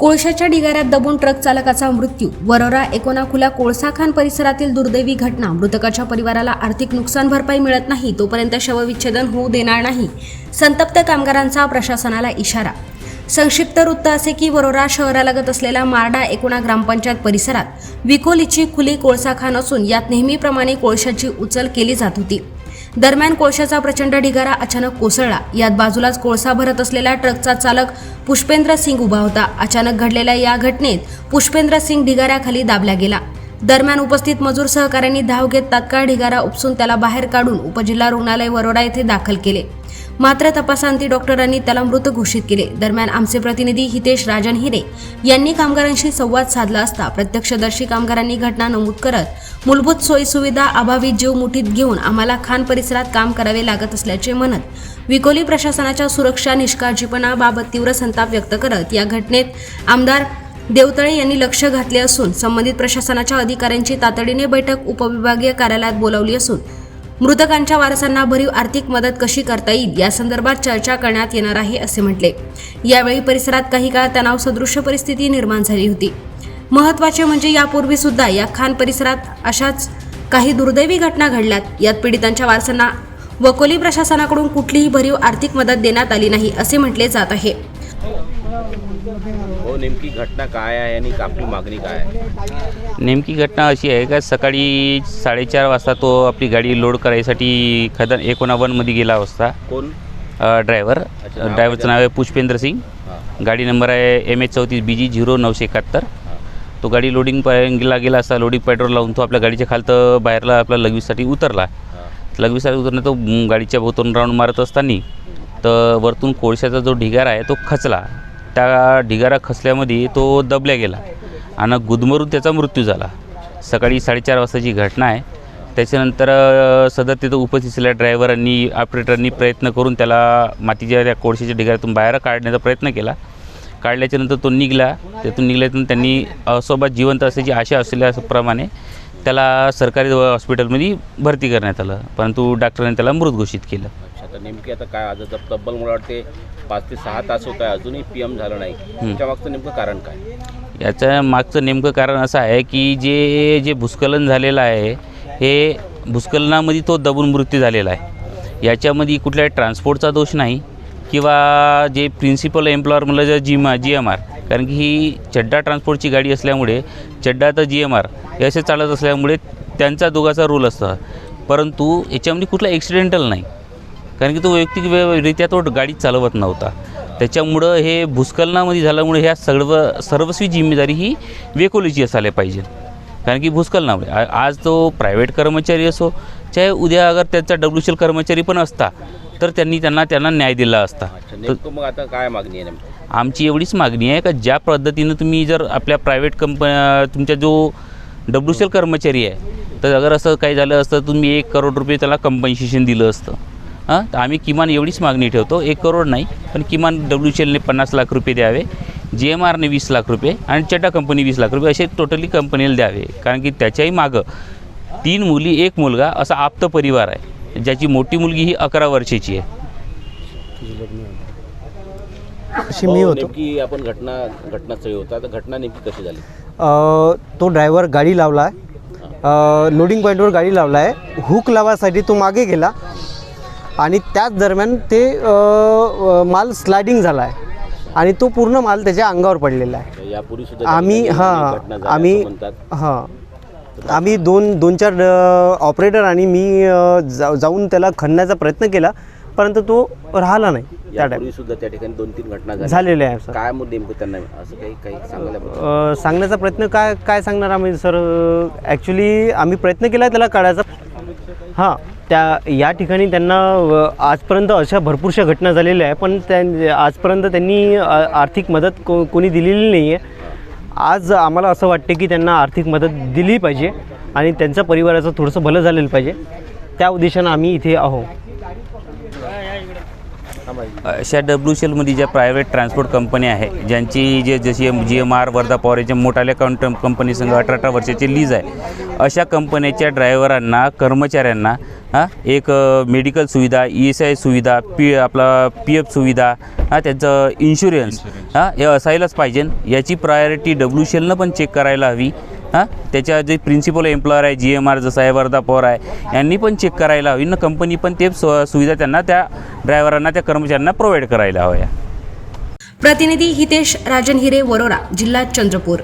कोळशाच्या ढिगाऱ्यात दबून ट्रक चालकाचा मृत्यू. वरोरा एकोणाखुला कोळसा खान परिसरातील दुर्दैवी घटना. मृतकाच्या परिवाराला आर्थिक नुकसान भरपाई मिळत नाही तोपर्यंत शवविच्छेदन होऊ देणार नाही. संतप्त कामगारांचा प्रशासनाला इशारा. संक्षिप्त वृत्त असे की वरोरा शहरालगत असलेल्या मारडा एकोणा ग्रामपंचायत परिसरात विकोलीची खुली कोळसा खान असून यात नेहमीप्रमाणे कोळशाची उचल केली जात होती. दरम्यान कोळशाचा प्रचंड ढिगारा अचानक कोसळला. यात बाजूलाच कोळसा भरत असलेल्या ट्रकचा चालक पुष्पेंद्र सिंग उभा होता. अचानक घडलेल्या या घटनेत पुष्पेंद्र सिंग ढिगाऱ्याखाली दाबला गेला. दरम्यान उपस्थित मजूर सहकाऱ्यांनी धाव घेत तात्काळ ढिगारा उपसून त्याला बाहेर काढून उपजिल्हा रुग्णालय वरोरा येथे दाखल केले. मात्र तपासांती डॉक्टरांनी त्याला मृत घोषित केले. दरम्यान आमचे प्रतिनिधी हितेश राजन हिरे यांनी कामगारांशी संवाद साधला असता प्रत्यक्षदर्शी कामगारांनी घटना नमूद करत मूलभूत सोयीसुविधा अभावी जीव मुठीत घेऊन आम्हाला खान परिसरात काम करावे लागत असल्याचे म्हणत विकोली प्रशासनाच्या सुरक्षा निष्काळजीपणाबाबत तीव्र संताप व्यक्त करत या घटनेत आमदार देवतळे यांनी लक्ष घातले असून संबंधित प्रशासनाच्या अधिकाऱ्यांची तातडीने बैठक उपविभागीय कार्यालयात बोलावली असून मृतकांच्या वारसांना भरीव आर्थिक मदत कशी करता येईल या संदर्भात चर्चा करण्यात येणार आहे असे म्हटले. यावेळी परिसरात काही काळ तणाव सदृश्य परिस्थिती निर्माण झाली होती. महत्त्वाचे म्हणजे यापूर्वी सुद्धा या खान परिसरात अशाच काही दुर्दैवी घटना घडल्यात. यात पीडितांच्या वारसांना वकोली प्रशासनाकडून कुठलीही भरीव आर्थिक मदत देण्यात आली नाही असे म्हटले जात आहे. हो, नेमकी घटना काय आहे आणि आपली मागणी काय आहे? नेमकी घटना अशी आहे का सकाळी 4:30 वाजता तो आपली गाडी लोड करायसाठी खदान 51मध्ये गेला असता. कोण? ड्रायव्हरचं नाव आहे पुष्पेंद्र सिंग. गाडी नंबर आहे MH34BG 0971. तो गाडी लोडिंगला गेला असता. लोडिंग पेट्रोल लावून तो आपल्या गाडीच्या खालतं बाहेरला आपला लगवीसाठी उतरला. लगवीसाठी उतरणे तो गाडीच्या भोवतून राऊंड मारत असताना तर वरतून कोळशाचा जो ढिगारा आहे तो खचला. त्या ढिगारा खचल्यामध्ये तो दबल्या गेला आणि गुदमरून त्याचा मृत्यू झाला. सकाळी 4:30 वाजताची घटना आहे. त्याच्यानंतर सदर तिथं उपस्थित असलेल्या ड्रायव्हरांनी ऑपरेटरनी प्रयत्न करून त्याला मातीच्या त्या कोळशाच्या ढिगाऱ्यातून बाहेर काढण्याचा प्रयत्न केला. काढल्याच्यानंतर तो निघाला. त्यातून निघाल्यातून त्यांनी सोबत जिवंत असल्याची आशा असल्याप्रमाणे त्याला सरकारी हॉस्पिटलमध्ये भरती करण्यात आलं, परंतु डॉक्टरांनी त्याला मृत घोषित केलं. आता नेमकी आता काय आज तब्बल मला वाटते 5 ते 6 तास होत आहे, अजूनही PM झालं नाही. त्याच्या मागचं नेमकं कारण काय? याच्या मागचं नेमकं कारण असं आहे की जे भूस्खलन झालेलं आहे हे भूस्खलनामध्ये तो दबून मृत्यू झालेला आहे. याच्यामध्ये कुठल्याही ट्रान्सपोर्टचा दोष नाही किंवा जे प्रिन्सिपल एम्प्लॉयर म्हणलं GMR, कारण की ही चड्डा ट्रान्सपोर्टची गाडी असल्यामुळे चड्डा तर GMR हे असे चालत असल्यामुळे त्यांचा दोघाचा रोल असतो. परंतु याच्यामध्ये कुठला ॲक्सिडेंटल नाही, कारण की तो वैयक्तिकरित्या तो गाडी चालवत नव्हता. त्याच्यामुळं हे भूस्खलनामध्ये झाल्यामुळे ह्या सर्वस्वी जिम्मेदारी ही वेकोलीची असायला पाहिजे. कारण की भूस्खलनामुळे आज तो प्रायव्हेट कर्मचारी असो चाहे उद्या अगर त्यांचा WCL कर्मचारी पण असता तर त्यांना न्याय दिला असता. मग आता काय मागणी आहे? आमची एवढीच मागणी आहे का ज्या पद्धतीनं तुम्ही जर आपल्या प्रायव्हेट तुमच्या जो WCL कर्मचारी आहे तर अगर असं काही झालं असतं तुम्ही 1 करोड रुपये त्याला कंपन्सेशन दिलं असतं. तर आम्ही किमान एवढीच मागणी ठेवतो, 1 करोड नाही पण किमान WCLने 50 लाख रुपये द्यावे, GMRने 20 लाख रुपये आणि चड्डा कंपनी 20 लाख रुपये असे टोटली कंपनीला द्यावे. कारण की त्याच्याही मागं 3 मुली 1 मुलगा असा आप्त परिवार आहे, ज्याची मोठी मुलगी ही 11 वर्षाची आहे. अशी मी होतो की आपण घटनास्थळी होता, तर घटना नेमकी कशी झाली? तो ड्रायव्हर गाडी लावला आहे, लोडिंग पॉईंटवर गाडी लावला आहे. हुक लावायसाठी तो मागे गेला आणि त्याच दरम्यान ते माल स्लायडिंग झाला आहे आणि तो पूर्ण माल त्याच्या अंगावर पडलेला आहे. यापूर्वी सुद्धा आम्ही 2-4 ऑपरेटर आणि मी जाऊन त्याला खणण्याचा प्रयत्न केला, परंतु तो राहिला नाही. त्यापूर्वी सुद्धा त्या ठिकाणी 2-3 घटना झालेल्या आहे. सर काय नेमकं त्यांना असं काही सांगण्याचा प्रयत्न काय सांगणार आम्ही सर. ॲक्च्युली आम्ही प्रयत्न केला त्याला काढायचा. या ठिकाणी त्यांना आजपर्यंत अशा भरपूरशा घटना झालेल्या आहे, पण आजपर्यंत त्यांनी आर्थिक मदत कोणी दिलेली नाही आहे. आज आम्हाला असं वाटते की त्यांना आर्थिक मदत दिली पाहिजे आणि त्यांच्या परिवाराचं थोडंसं भलं झालेलं पाहिजे. त्या उद्देशानं आम्ही इथे आहोत. अशा WCLमध्ये ज्या प्रायव्हेट ट्रान्सपोर्ट कंपन्या आहे ज्यांची जशी GMR, वर्धा पॉवर याच्या मोठाल्या कंपनीसंग 18 वर्षाची लीज आहे, अशा कंपन्याच्या ड्रायव्हरांना, कर्मचाऱ्यांना एक मेडिकल सुविधा, ESI सुविधा, आपला PF सुविधा, त्यांचं इन्शुरन्स हे असायलाच पाहिजे. याची प्रायोरिटी WCLनं पण चेक करायला हवी. त्याच्या जे प्रिन्सिपल एम्प्लॉयर आहे GMR जसं आहे, वर्धा पॉवर आहे, यांनी पण चेक करायला हवी ना. कंपनी पण ते सुविधा त्यांना, त्या ड्रायव्हरांना, त्या कर्मचाऱ्यांना प्रोव्हाइड करायला हव्या. प्रतिनिधी हितेश राजन हिरे, वरोरा, जिल्हा चंद्रपूर.